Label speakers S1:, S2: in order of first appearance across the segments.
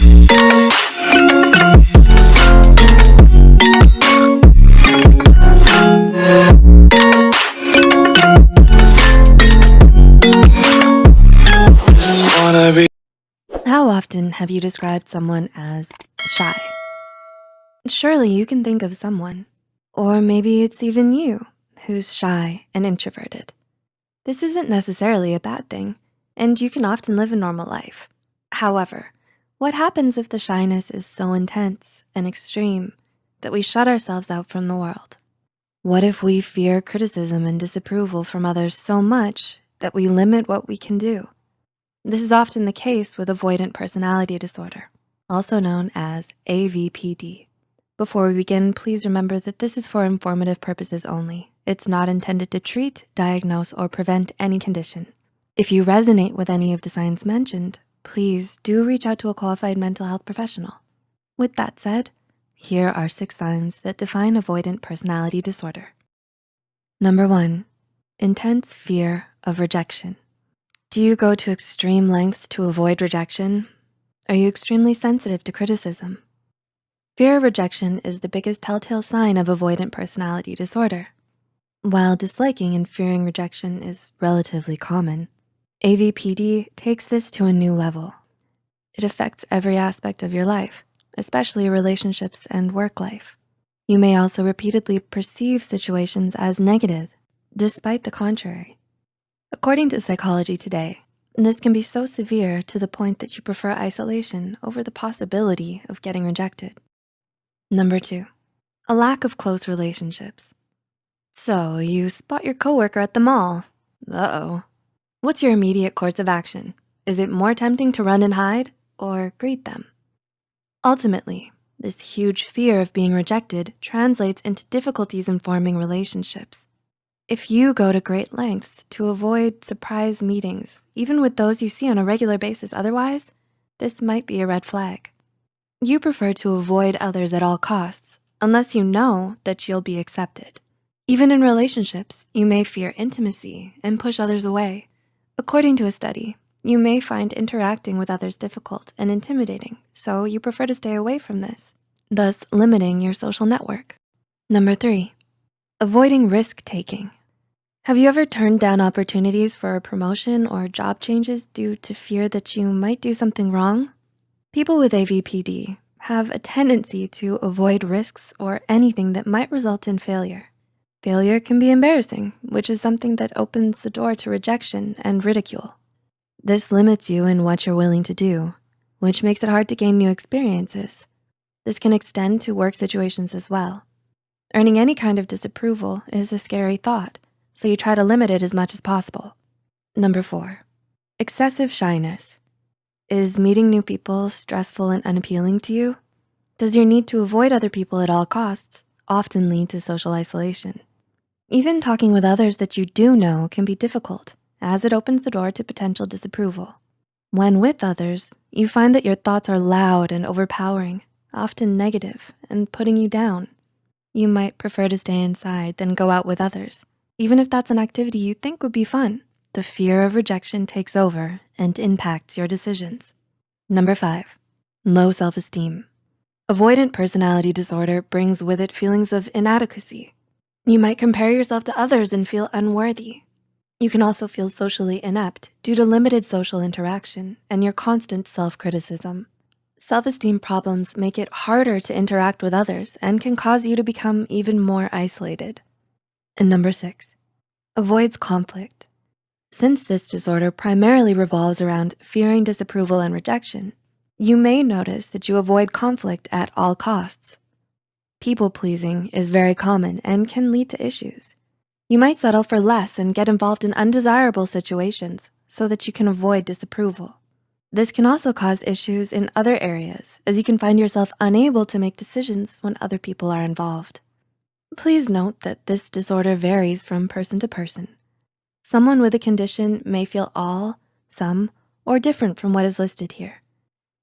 S1: How often have you described someone as shy? Surely you can think of someone, or maybe it's even you who's shy and introverted. This isn't necessarily a bad thing, and you can often live a normal life. However, what happens if the shyness is so intense and extreme that we shut ourselves out from the world? What if we fear criticism and disapproval from others so much that we limit what we can do? This is often the case with avoidant personality disorder, also known as AVPD. Before we begin, please remember that this is for informative purposes only. It's not intended to treat, diagnose, or prevent any condition. If you resonate with any of the signs mentioned, please do reach out to a qualified mental health professional. With that said, here are 6 signs that define avoidant personality disorder. Number 1, intense fear of rejection. Do you go to extreme lengths to avoid rejection? Are you extremely sensitive to criticism? Fear of rejection is the biggest telltale sign of avoidant personality disorder. While disliking and fearing rejection is relatively common, AVPD takes this to a new level. It affects every aspect of your life, especially relationships and work life. You may also repeatedly perceive situations as negative, despite the contrary. According to Psychology Today, this can be so severe to the point that you prefer isolation over the possibility of getting rejected. Number 2, a lack of close relationships. So you spot your coworker at the mall. Uh-oh. What's your immediate course of action? Is it more tempting to run and hide or greet them? Ultimately, this huge fear of being rejected translates into difficulties in forming relationships. If you go to great lengths to avoid surprise meetings, even with those you see on a regular basis otherwise, this might be a red flag. You prefer to avoid others at all costs, unless you know that you'll be accepted. Even in relationships, you may fear intimacy and push others away. According to a study, you may find interacting with others difficult and intimidating, so you prefer to stay away from this, thus limiting your social network. Number 3, avoiding risk-taking. Have you ever turned down opportunities for a promotion or job changes due to fear that you might do something wrong? People with AVPD have a tendency to avoid risks or anything that might result in failure. Failure can be embarrassing, which is something that opens the door to rejection and ridicule. This limits you in what you're willing to do, which makes it hard to gain new experiences. This can extend to work situations as well. Earning any kind of disapproval is a scary thought, so you try to limit it as much as possible. Number 4, excessive shyness. Is meeting new people stressful and unappealing to you? Does your need to avoid other people at all costs often lead to social isolation? Even talking with others that you do know can be difficult, as it opens the door to potential disapproval. When with others, you find that your thoughts are loud and overpowering, often negative and putting you down. You might prefer to stay inside than go out with others. Even if that's an activity you think would be fun, the fear of rejection takes over and impacts your decisions. Number 5, low self-esteem. Avoidant personality disorder brings with it feelings of inadequacy. You might compare yourself to others and feel unworthy. You can also feel socially inept due to limited social interaction and your constant self-criticism. Self-esteem problems make it harder to interact with others and can cause you to become even more isolated. And number 6, avoids conflict. Since this disorder primarily revolves around fearing disapproval and rejection, you may notice that you avoid conflict at all costs. People-pleasing is very common and can lead to issues. You might settle for less and get involved in undesirable situations so that you can avoid disapproval. This can also cause issues in other areas, as you can find yourself unable to make decisions when other people are involved. Please note that this disorder varies from person to person. Someone with a condition may feel all, some, or different from what is listed here.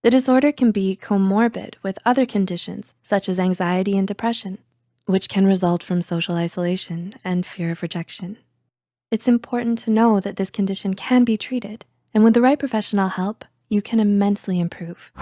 S1: The disorder can be comorbid with other conditions such as anxiety and depression, which can result from social isolation and fear of rejection. It's important to know that this condition can be treated, and with the right professional help, you can immensely improve.